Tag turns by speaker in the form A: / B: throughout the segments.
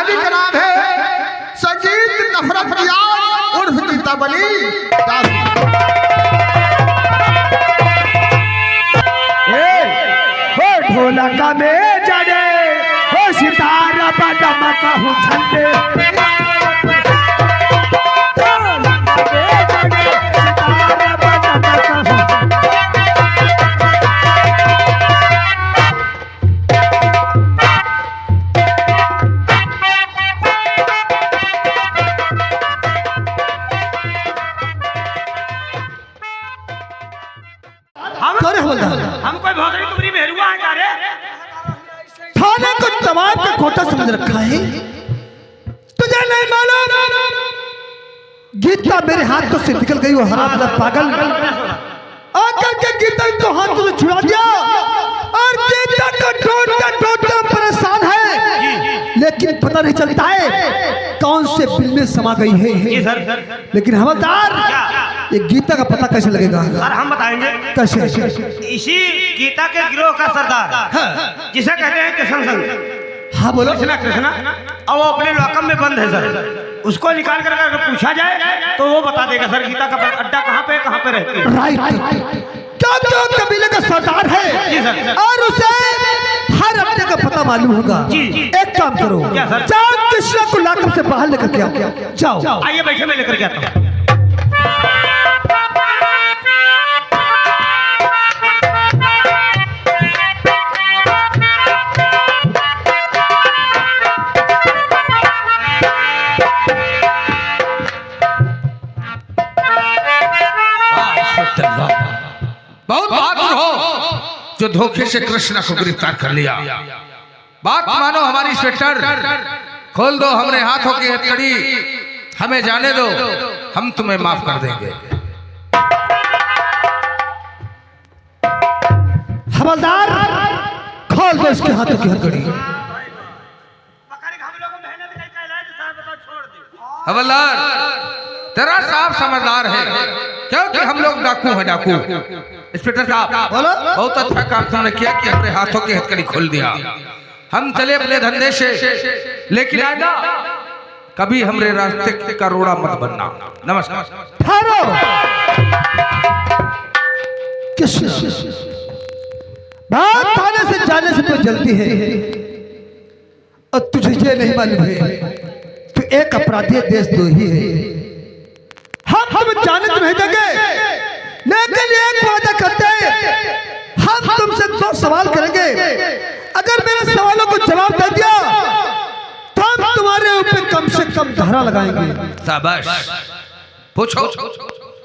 A: कहानी का नाम है संगीत नफरत की आग उर्फ गीता बनी।
B: ढोलक में जड़े हो सितारा बदमका हूँ झंडे
C: हम कोई भोसड़ी तुम्हारी मेहरुआ है क्या रे?
B: थाने को तमाम का खोटा समझ रखा है। तुझे नहीं मालूम गीता मेरे हाथों से निकल गई वो हरामदा पागल आकर के गीता तो हाथों से छुड़ा दिया और गीता को टोटता परेशान है, लेकिन पता नहीं चलता है कौन से बिल में समा गई है। लेकिन हवलदार ये गीता का पता कैसे लगेगा?
C: सर हम बताएंगे
B: कैसे?
C: इसी गीता के गिरोह का सरदार जिसे कहते हैं कृष्ण संग।
B: हाँ बोलो।
C: कृष्णा और वो अपने लॉकअप में बंद है सर। उसको निकाल कर अगर पूछा जाए तो वो बता देगा सर गीता का अड्डा कहाँ पे रहती है।
B: राइट। क्या कबीले का सरदार है और उसे हर अड्डे का पता मालूम होगा। एक काम करो, जाओ कृष्णा को लॉकअप से बाहर लेकर के आओ। जाओ।
C: आइए बैठे, मैं लेकर के आता हूँ।
A: बहुत बहादुर हो जो धोखे से कृष्णा को गिरफ्तार कर लिया। बात मानो हमारी स्वेटर, खोल दो हमारे हाथों की हथकड़ी, हमें जाने दो, हम तुम्हें माफ कर देंगे।
B: हवलदार खोल दो इसके हाथों की हथकड़ी।
A: हवलदार तेरा साहब समझदार है क्योंकि हम लोग डाकू हैं। डाकू इंस्पेक्टर साहब बोलो, बहुत अच्छा काम तुमने किया कि अपने हाथों की हथकड़ी खोल दिया। हम चले अपने धंधे से, लेकिन आना कभी हमरे रास्ते का रोड़ा मत बनना। नमस्कार।
B: ठहरो कृष्ण, बात थाने से जाने से तो जल्दी है और तुझे ये नहीं मालूम है तू एक अपराधी देशद्रोही है। हम जाने तो नहीं देंगे, लेकिन एक वादा करते हैं, हम तुमसे 2 सवाल करेंगे। अगर मेरे सवालों को जवाब दे दिया तो हम तुम्हारे ऊपर कम से कम धारा लगाएंगे।
A: शाबाश, पूछो।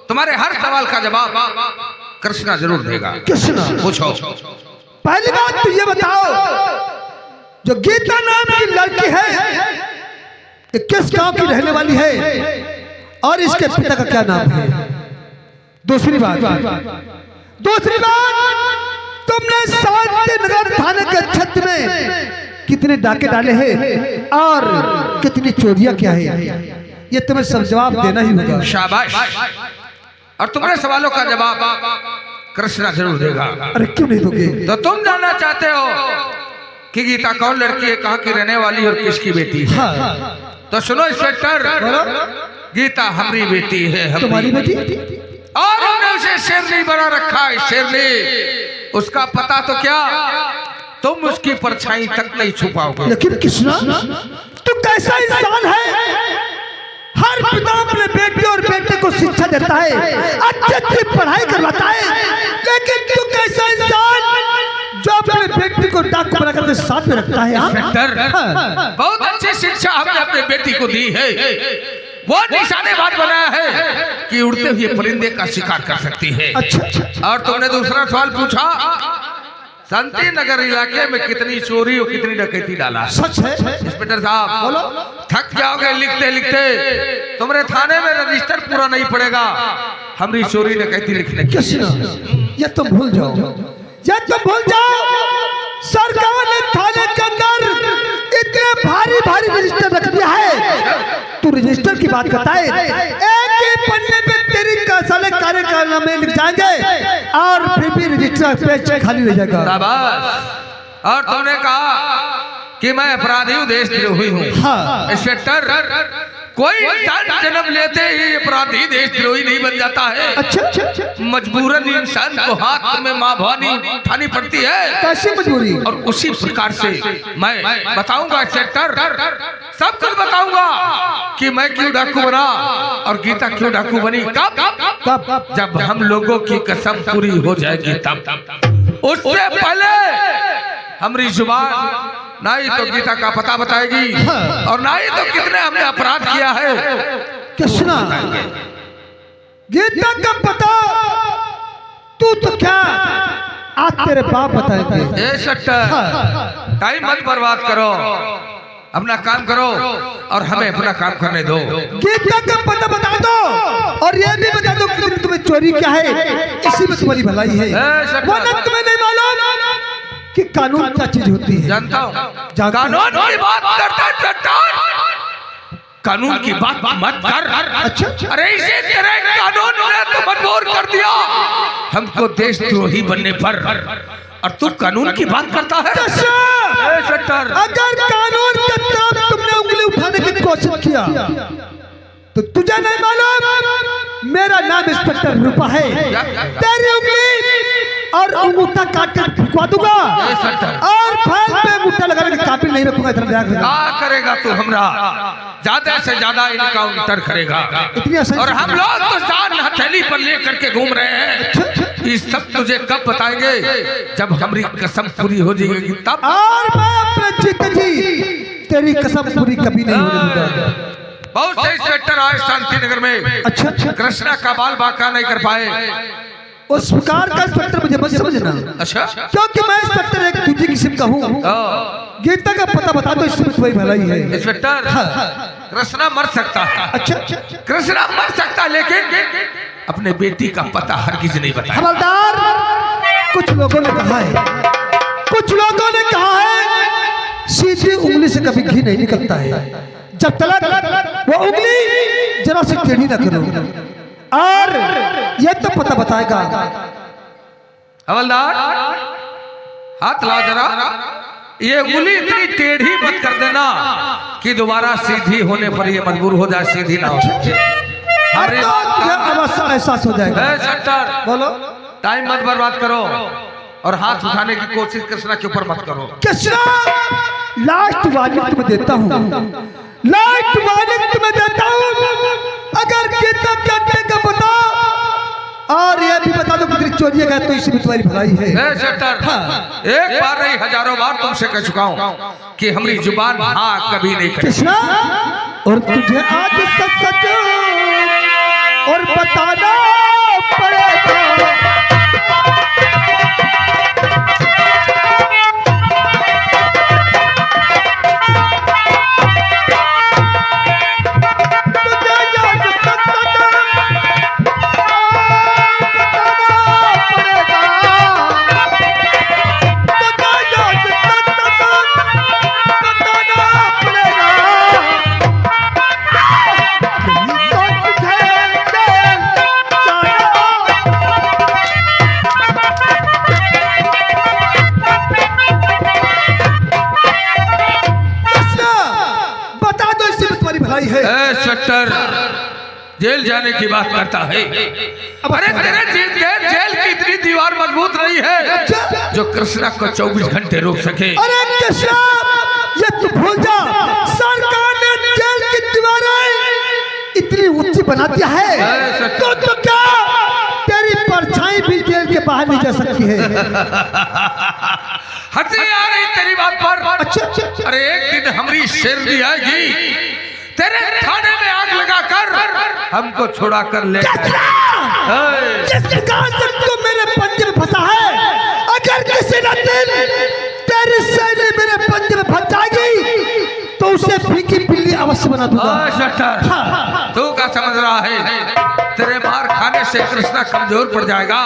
A: तुम्हारे हर सवाल का जवाब कृष्णा जरूर देगा।
B: कृष्णा पूछो। पहली बात तो ये बताओ, जो गीता नाम की लड़की है ये किस गांव की रहने वाली है और इसके पिता का क्या नाम है? दूसरी बात तुमने शांतिनगर थाने के क्षेत्र में कितने डाके डाले हैं और कितनी चोरियां क्या है? ये तुम्हें सब जवाब देना ही होगा।
A: शाबाश, और तुम्हारे सवालों का जवाब कृष्णा जरूर देगा।
B: अरे क्यों नहीं दोगे?
A: तो तुम जानना चाहते हो कि गीता कौन लड़की है, कहाँ की रहने वाली और किसकी बेटी है? तो सुनो इंस्पेक्टर, गीता हमारी बेटी है।
B: तुम्हारी बेटी?
A: और हमने उसे शेरनी बना रखा है। शेरनी, उसका पता तो क्या, तुम उसकी परछाई तक नहीं छुपाओगे।
B: लेकिन कृष्णा तू कैसा इंसान है? हर पिता अपने बेटे और बेटे को शिक्षा देता है, अच्छी पढ़ाई करवाता है, लेकिन तू कैसा इंसान जो अपने बेटे को डाकू बना करके साथ में रखता है?
A: इंस्पेक्टर, बहुत अच्छी शिक्षा हमने अपने बेटी को दी है। वो निशानेबाज बनाया है कि उड़ते हुए परिंदे का शिकार कर सकती है।
B: अच्छा।
A: और तुमने दूसरा सवाल पूछा, शांति नगर इलाके में कितनी चोरी और कितनी डकैती डाला?
B: सच है
A: इंस्पेक्टर साहब बोलो, थक जाओगे लिखते लिखते, तुम्हारे थाने में रजिस्टर पूरा नहीं पड़ेगा हमारी चोरी डकैती लिखने की।
B: ये तुम भूल जाओ, सरकार ने थाने के अंदर इतने भारी रजिस्टर रख दिया है। तू रजिस्टर की बात करता है, एक ही पन्ने पे तेरी साले कार्यनामे लिख जाएंगे और फिर भी रजिस्टर पेज खाली रह जाएगा।
A: और तुमने कहा कि मैं अपराधी हूँ, देशद्रोही हूँ।
B: हाँ।
A: इंस्पेक्टर, कोई इंसान जन्म लेते ही अपराधी देशद्रोही नहीं बन जाता है।
B: अच्छा,
A: मजबूरन इंसान को हाथ में माँ भवानी उठानी पड़ती है।
B: कैसी मजबूरी?
A: और उसी प्रकार से मैं बताऊंगा इंस्पेक्टर, सब कुछ बताऊंगा कि मैं क्यों डाकू बना और गीता क्यों डाकू बनी। कब? जब हम लोगों की कसम पूरी हो जाएगी तब। उससे पहले हमारी जुबान ना ही तो गीता का पता बताएगी और ना ही तो कितने हमने अपराध किया है।
B: कृष्णा, गीता का पता तू तो क्या आज तेरे बाप बताएंगे।
A: टाइम मत बर्बाद करो, अपना काम करो और हमें अपना काम करने दो।
B: गीता का पता बता दो और ये भी बता दो कि तुम्हें चोरी क्या है, इसी में तुम्हारी भलाई है। वरना तुम्हें नहीं मालूम कि कानून क्या चीज होती है।
A: जानता हूँ कानून की बात करता चट्टान, कानून की बात मत कर।
B: अच्छा,
A: अरे इसे तेरे कानून ने तो मजबूर कर दिया हमको देशद्रोही बनने पर, और तू कानून की बात करता है।
B: अगर कानून के खिलाफ तुमने उंगली उठाने की कोशिश किया तो तुझे नहीं मालूम मेरा नाम इंस्पेक्टर रूपा है। तेरी उंगली और अंगूठा काट कर फुकवा दूंगा और फाइल पे अंगूठा लगाने के काबिल नहीं रखूंगा। इतना ध्यान रखना।
A: क्या करेगा तू हमरा? ज्यादा से ज्यादा इनकाउंटर करेगा और हम लोग तो जान हथेली पर लेकर के घूम रहे हैं। ये सब तुझे कब बताएंगे? जब हमारी कसम पूरी हो जाएगी तब।
B: और मैं अपने जीते जी तेरी कसम पूरी कभी नहीं होने दूंगा।
A: बहुत से इंस्पेक्टर आए शांति नगर में।
B: अच्छा,
A: कृष्णा का बाल बांका नहीं कर पाए।
B: उस प्रकार का इंस्पेक्टर मुझे मत समझना।
A: अच्छा,
B: क्योंकि मैं इंस्पेक्टर एक दूसरी किस्म का हूँ। गीता का पता बता दो, इसमें तुम्हारी भलाई है।
A: इंस्पेक्टर, कृष्णा मर सकता है।
B: अच्छा,
A: कृष्णा मर सकता है, लेकिन अपने बेटी का पता हरगिज नहीं बताया।
B: हवलदार, कुछ लोगों ने कहा है सीधी उंगली से कभी घी नहीं निकलता है। जब तक वो उंगली जरा से टेढ़ी ना करो। और ये तो पता बताएगा।
A: हवलदार, हाथ ला जरा। ये उंगली इतनी टेढ़ी मत कर देना कि दोबारा सीधी होने पर ये मजबूर हो जाए, सीधी ना हो।
B: अरे एहसास हो जाएगा। बोलो,
A: टाइम मत बर्बाद करो और हाथ उठाने की कोशिश कृष्णा के ऊपर मत करो।
B: कृष्णा, लास्ट वार्निंग तुम्हें देता हूँ, लास्ट वार्निंग तुम्हें देता हूँ। अगर गीता के अड्डे का बता और यह भी बता दो कि चोरी है तो इसमें तुम्हारी भलाई है।
A: एक बार नहीं हजारों बार तुमसे कह चुका हूँ कि हमारी जुबान हाँ कभी नहीं कही।
B: कृष्णा, और तुझे आज सच सच और बताना पड़ेगा।
A: जेल जाने की बात करता है। अरे तेरे जेल की इतनी दीवार मजबूत नहीं है जो कृष्णा को 24 घंटे रोक सके।
B: अरे कृष्णा, ये तू भूल जा, सरकार ने जेल की दीवारें इतनी ऊंची बना दिया है तो क्या तेरी परछाई भी जेल के बाहर नहीं जा सकती है।
A: हंसी आ रही तेरी बात पर। अच्छा, अरे एक दिन हमारी शेरनी आएगी, तेरे थाने में आग लगाकर हमको छुड़ा कर ले
B: तो मेरे पंजे में फंसा है। अगर किसी न दिन तेरी सैनी मेरे पंजे में फंस जाएगी तो उसे फीकी बिल्ली अवश्य बना दूंगा।
A: तू क्या समझ रहा है? तेरे मार खाने से कृष्णा कमजोर पड़ जाएगा।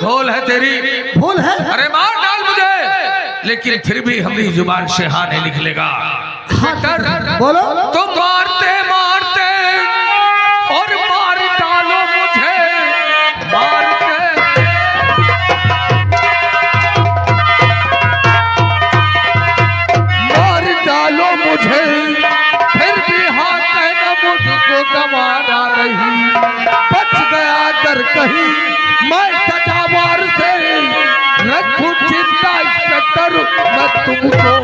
A: भूल है तेरी,
B: भूल है।
A: अरे मार डाल मुझे, लेकिन फिर भी हमारी जुबान से हाँ नहीं निकलेगा।
B: बोलो,
A: तुम मारते मारते और मार डालो मुझे, मारते मार मुझको गवारा नहीं, बच गया अगर कहीं मैं सजावार से, रखूं चिंता इंस्पेक्टर मैं तुमको।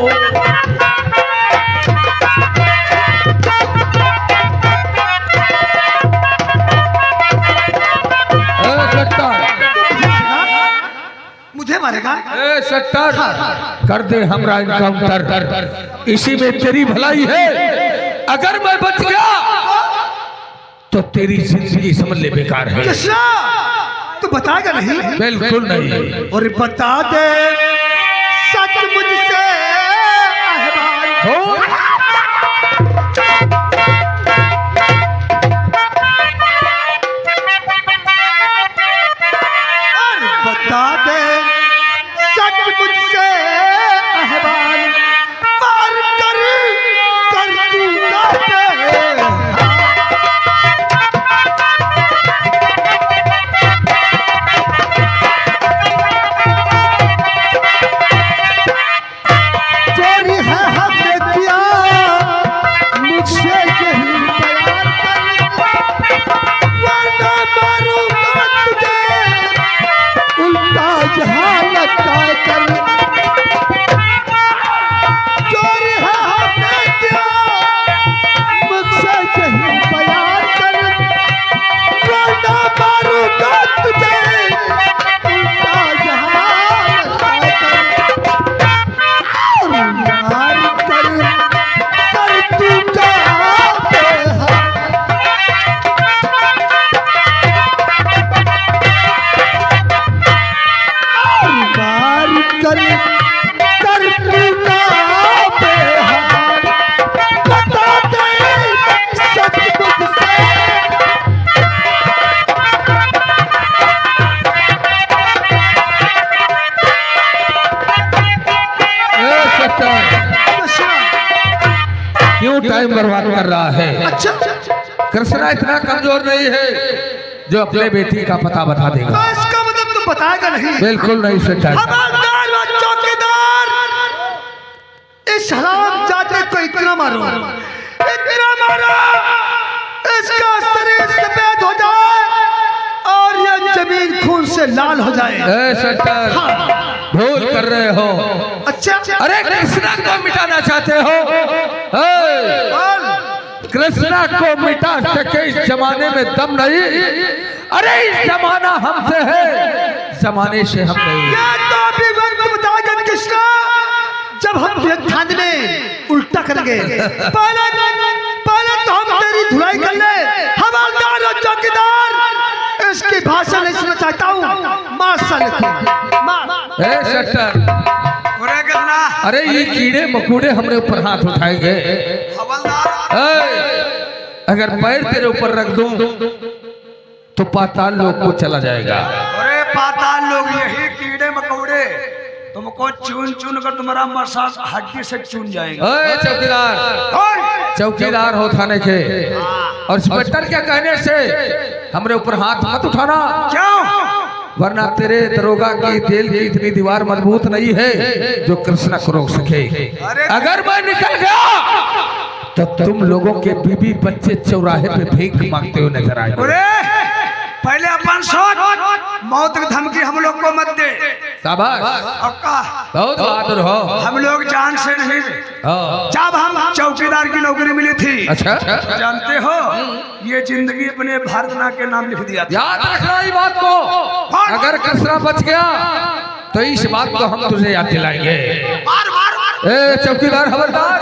B: मुझे मारेगा?
A: ए सट्टर, कर दे हमरा इनकाउंटर, इसी में तेरी भलाई है। अगर मैं बच गया तो तेरी जिंदगी समझ ले बेकार है।
B: कृष्णा, तू बताएगा नहीं?
A: बिल्कुल नहीं।
B: और बता दे सच मुझसे अहवाल हो। बता दे सच मुझसे अहवाल, मार कर तू चोरी है हमने किया मुझसे यही बयान कर, वरना मारूंगा तुझे उल्टा जहालत कर। चोरी है हमने किया मुझसे यही बयान कर, वरना मारूंगा तुझे उल्टा जहालत कर। मार कर तू जाते हैं। मार कर तू जाते हैं। बता दे सच मुझसे।
A: ए सट्टर, क्यों टाइम बर्बाद कर रहा है?
B: अच्छा,
A: कृष्णा इतना कमजोर नहीं है जो अपने बेटी का पता बता देगा।
B: इसका मतलब तू बताएगा नहीं?
A: बिल्कुल नहीं सट्टर।
B: हवलदार और चौकीदार, इस हराम जाते को इतना मारो, इतना मारो, इसका शरीर सफेद हो जाए और ये जमीन खून से लाल हो जाए।
A: ए सट्टर, भूल कर रहे हो।
B: अच्छा,
A: अरे कृष्णा को मिटाना चाहते हो? कृष्णा को मिटा सके इस जमाने में दम नहीं। अरे इस जमाना हमसे है, जमाने से हम नहीं।
B: ये तो अभी वक्त बताएगा कृष्णा, जब हम व्याख्यान में उल्टा करेंगे। पहले तो हम तेरी धुलाई कर ले। हवलदार और चौकीदार, इसकी भाषा नहीं सुनना चाहता हूँ। मार साले को, मार।
A: ए सट्टर, अरे ये कीड़े मकोड़े हमरे ऊपर हाथ उठाएंगे। अगर पैर तेरे ऊपर रख दूं तो पाताल लोक को चला जाएगा।
C: अरे पाताल लोग यही कीड़े मकोड़े तुमको चुन चुन कर तुम्हारा मसाज हड्डी से चुन जाएंगे।
A: ओए चौकीदार, चौकीदार हो थाने के, और इंस्पेक्टर के कहने से हमरे ऊपर हाथ मत उठाना।
C: क्यों?
A: वरना तेरे दरोगा की तेल की इतनी दीवार मजबूत नहीं है जो कृष्णा को रोक सके। अगर मैं निकल गया तो तुम लोगों के बीबी बच्चे चौराहे पे भीख मांगते हुए नजर आए।
C: पहले अपन सोच, मौत की धमकी हम लोग को मत दे।
A: शाबाश, बहुत बहादुर हो।
C: हम लोग जान से नहीं, जब हम चौकीदार की नौकरी मिली थी,
A: अच्छा
C: जानते हो, ये जिंदगी अपने भारतना के नाम लिख दिया था।
A: याद रखना इस बात को। अगर कृष्णा बच गया तो इस बात को हम तुझे याद दिलाएंगे। ए चौकीदार, खबरदार।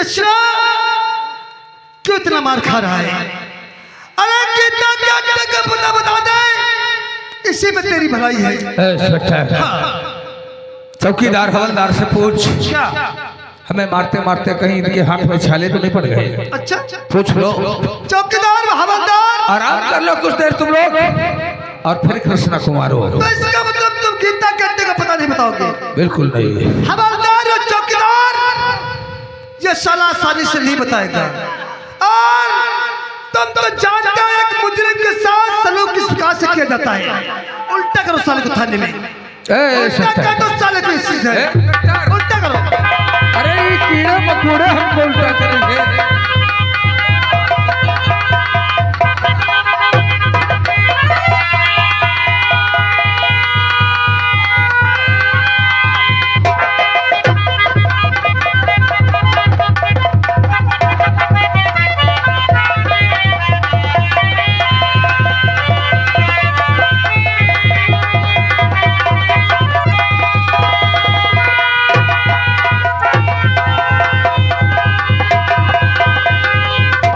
B: कृष्णा क्यों इतना मार खा रहा है? अरे गीता क्या का पता बता दे, इसी में तेरी भलाई है।
A: चौकीदार हवलदार से पूछ,
B: क्या
A: हमें मारते मारते कहीं इनके हाथ में छाले तो नहीं पड़ गए?
B: अच्छा
A: पूछ लो।
B: चौकीदार हवलदार
A: आराम कर लो कुछ देर तुम लोग, और फिर कृष्णा को मारो।
B: तो इसका मतलब तुम गीता कहते का पता नहीं बताओगे?
A: बिल्कुल नहीं।
B: हवलदार और चौकीदार ये साला सारी से नहीं बताएगा। और तुम तो जानते हो एक मुजरिम के साथ सलूक किस प्रकार से किया जाता है। उल्टा करो साले को थाने में, उल्टा कर दो साले को इस चीज है, उल्टा करो।
A: अरे ये कीड़े मकोड़े हमको उल्टा करेंगे।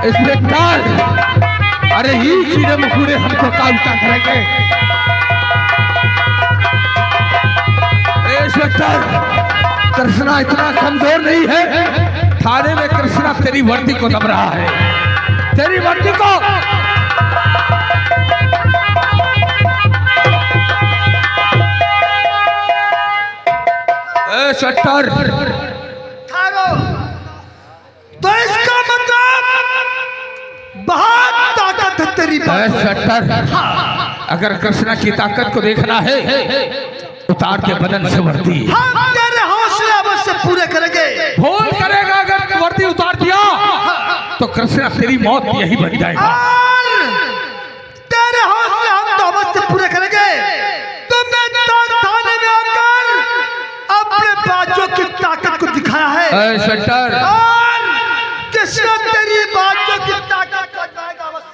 A: इंस्पेक्टर, अरे ही कीड़े मकोड़े हमको का उल्टा करेंगे? इंस्पेक्टर, कृष्णा इतना कमजोर नहीं है। थाने में कृष्णा तेरी वर्दी को दब रहा है, तेरी वर्दी को। इंस्पेक्टर,
B: तो इसका मतलब बहुत ताकत है तेरी
A: इंस्पेक्टर, अगर कृष्णा की ताकत को देखना है, उतार के बदन से वर्दी।
B: हम तेरे हौसले अवश्य पूरे करेंगे।
A: भूल करेगा अगर वर्दी उतार दिया तो कृष्णा तेरी मौत यही बन जाएगा।
B: और तेरे हौसले हम तो अवश्य पूरे करेंगे। तुमने थाने में आकर अपने बाजों की ताकत को दिखाया है।
A: इंस्पेक्टर,
B: और कृष्णा तेरी बाजों की ताकत को दिखाएगा अवश्य।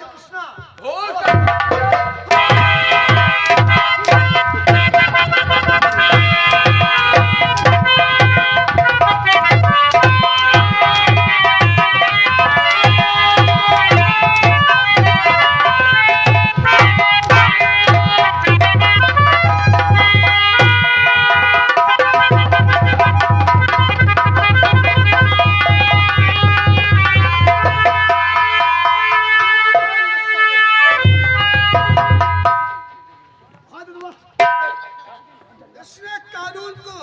B: कृष्णा कानून को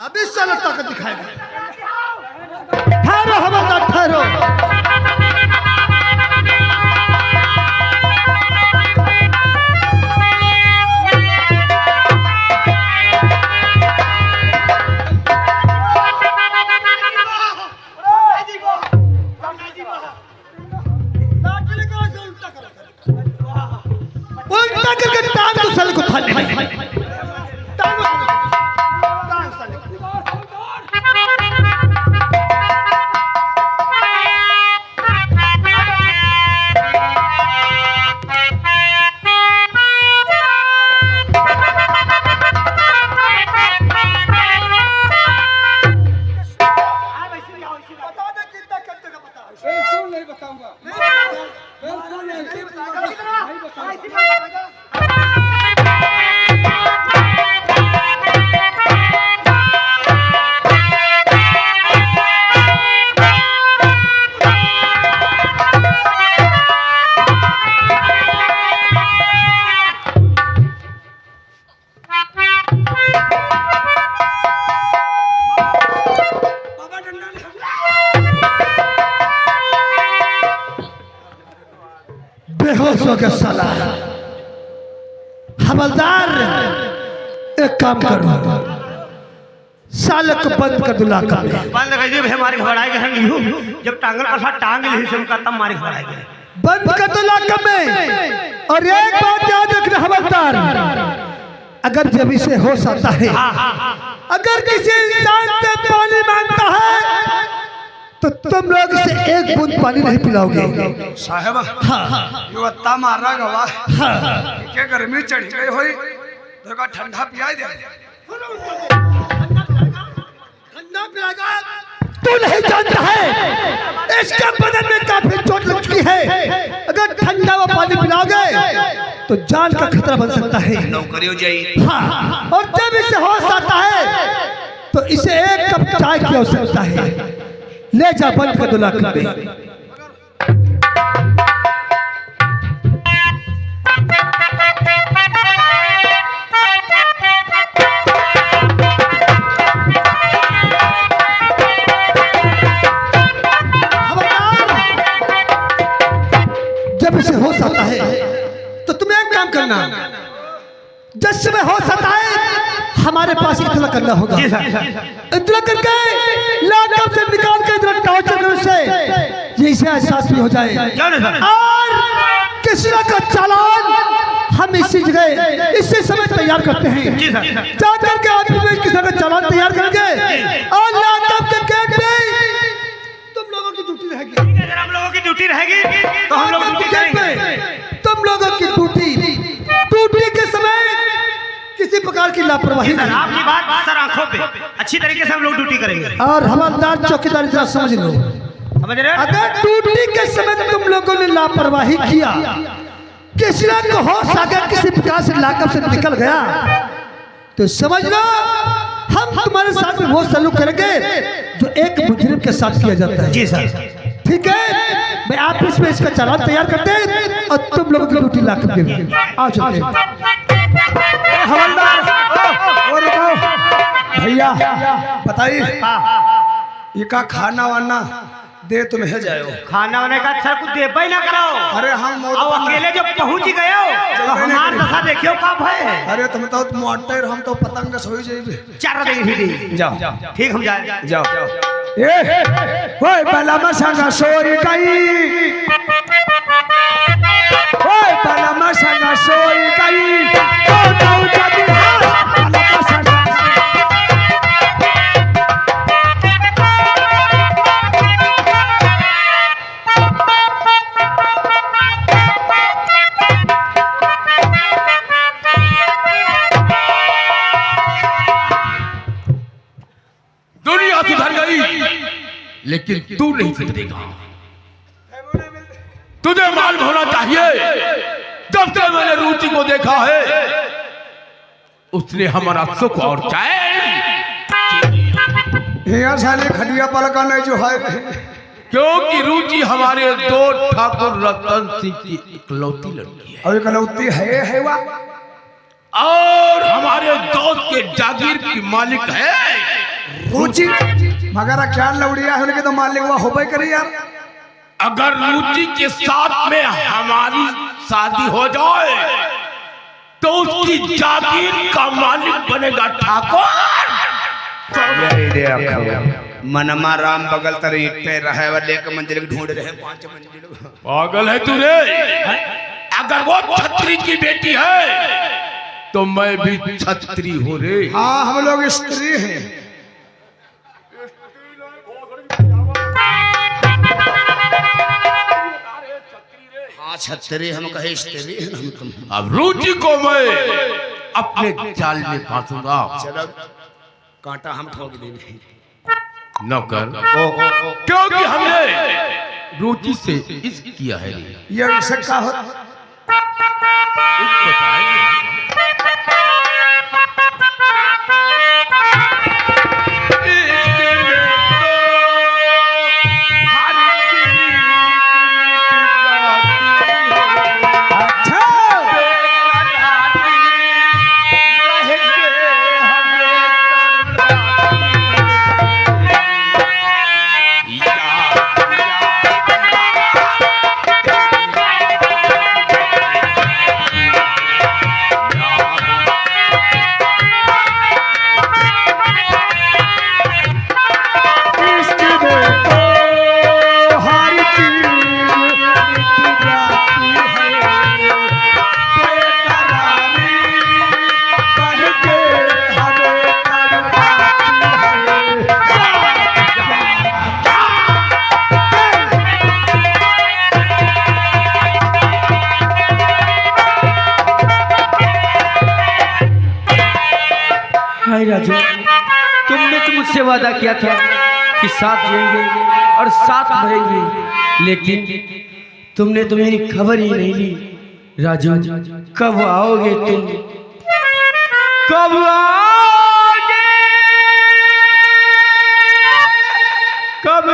B: अभी साला ताकत दिखाएगा। ठहरो हवलदार, ठहरो। उल्टा करके टांग दो साले को थाने में। टांग दो साले को। बता दे कितना करते का बता।
A: बिल्कुल नहीं बताऊंगा, बिल्कुल नहीं बताऊंगा।
B: बेहोश हो गया साला। हवलदार, एक काम करो, साले को बंद कर दो लाका में।
C: बंद कर दिए हमारे घबराए गए। जब टांगल का साथ टांग ली से उनका तब मारे घबराए गए।
B: बंद कर दो लाका में। और एक बात याद रखना हवलदार, अगर जब इसे होश आता है, अगर किसी इंसान से पानी मांगता है तो तुम लोग इसे एक बूंद पानी नहीं पिलाओगे।
C: साहेब
B: हाँ
C: यो अत्ता मारा गवा
B: हाँ।
C: के गर्मी चढ़ी गई होई देखा ठंडा पियाई दे।
B: तू नहीं जानता है इसके बदन में काफी चोट लग चुकी है। अगर ठंडा हुआ पानी पिलाओगे तो जान का खतरा बन सकता है।
C: नौकरियों जाई।
B: हाँ, और जब इसे होश आता है तो इसे एक कप चाय की आवश्यकता है। ले जा बंद कर दो लाख रुपए। जब इसे होश आता है तो तुम्हें एक काम करना, जिस समय होश आता है हमारे पास इतना करना होगा। इतना करके लैपटॉप से निकाल के इतना टॉर्चर करने से ये इसे एहसास भी हो जाए। और किसी का चालान हम इसी जगह इसी समय तैयार करते हैं। जा करके आप किसी का चालान तैयार करेंगे और लैपटॉप के गेट पे तुम लोगों की ड्यूटी रहेगी।
C: हम लोगों की ड्यूटी रहेगी तो हम लोग ड्यूटी करेंगे।
B: तुम लोगों की ड्यूटी के समय किसी प्रकार की लापरवाही
C: सर आपकी बात सर आंखों पे अच्छी तरीके से हम लोग ड्यूटी करेंगे।
B: और हवलदार चौकीदार जरा समझ लो,
C: समझ रहे हो?
B: अगर ड्यूटी के समय तुम लोगों ने लापरवाही किया, किसी को होश आ गया, किसी प्रकार से लाकअप से निकल गया तो समझ लो हम तुम्हारे साथ में वो सलूक करेंगे जो एक मुजरिम के साथ किया जाता है।
C: जी सर।
B: ठीक है, मैं ऑफिस में इसका चालान तैयार करते हैं और तुम लोगों की ड्यूटी ला कर देंगे। आ चलते हैं।
C: हवलदार और भैया बताइए ये का खाना वाना दे तुम्हें जाओ। खाना वाने का सर कुछ दे ही ना कराओ। अरे हम अकेले जब पहुंच गए हो तो हमार दशा देखियो का भय। अरे तुम तो मोटर हम तो पतंग सोई जाइबे। चार देगी जाओ। ठीक हम जाए जाओ। ए ओए बलमा संगा सोई गई। ओए बलमा संगा सोई गई। ओ जाऊ जदी हां बलमा संगा
A: लेकिन तू नहीं सुधरेगा। तुझे मालूम होना चाहिए जब से मैंने रुचि को देखा है उसने हमारा सुख और चैन
C: यहाँ साले खटिया पलका नहीं जो है।
A: क्योंकि रुचि हमारे दो ठाकुर रतन सिंह की इकलौती लड़की है
C: और इकलौती है वा
A: और हमारे दोस्त के जागीर की मालिक है
C: रुचि। मगर क्या लौड़िया है उनके तो मालिक हुआ होबे करी यार।
A: अगर रुचि के साथ में हमारी शादी हो जाए तो उसकी जागीर का मालिक बनेगा ठाकुर।
C: मनमा राम बगल तर इट्टे रहे वाले एक मंजिल ढूंढ रहे 5 मंजिल।
A: पागल है तू रे। अगर वो छत्री की बेटी है तो मैं भी छत्री हूँ रे।
C: हाँ हम लोग स्त्री हैं। हाँ छत्री हम कहे स्त्री हैं हम तुम।
A: अब रुचि को मैं अपने जाल में फांसूंगा।
C: चलो कांटा हम ठोक देंगे
A: नौकर क्योंकि हमने रुचि से इश्क किया है रे।
C: ये इससे का हो
D: राजू, तुमने तो मुझसे वादा किया था कि साथ रहेंगे और साथ मरेंगे, लेकिन तुमने तो मेरी खबर ही नहीं ली। राजू, कब आओगे तुम? कब आओगे? कब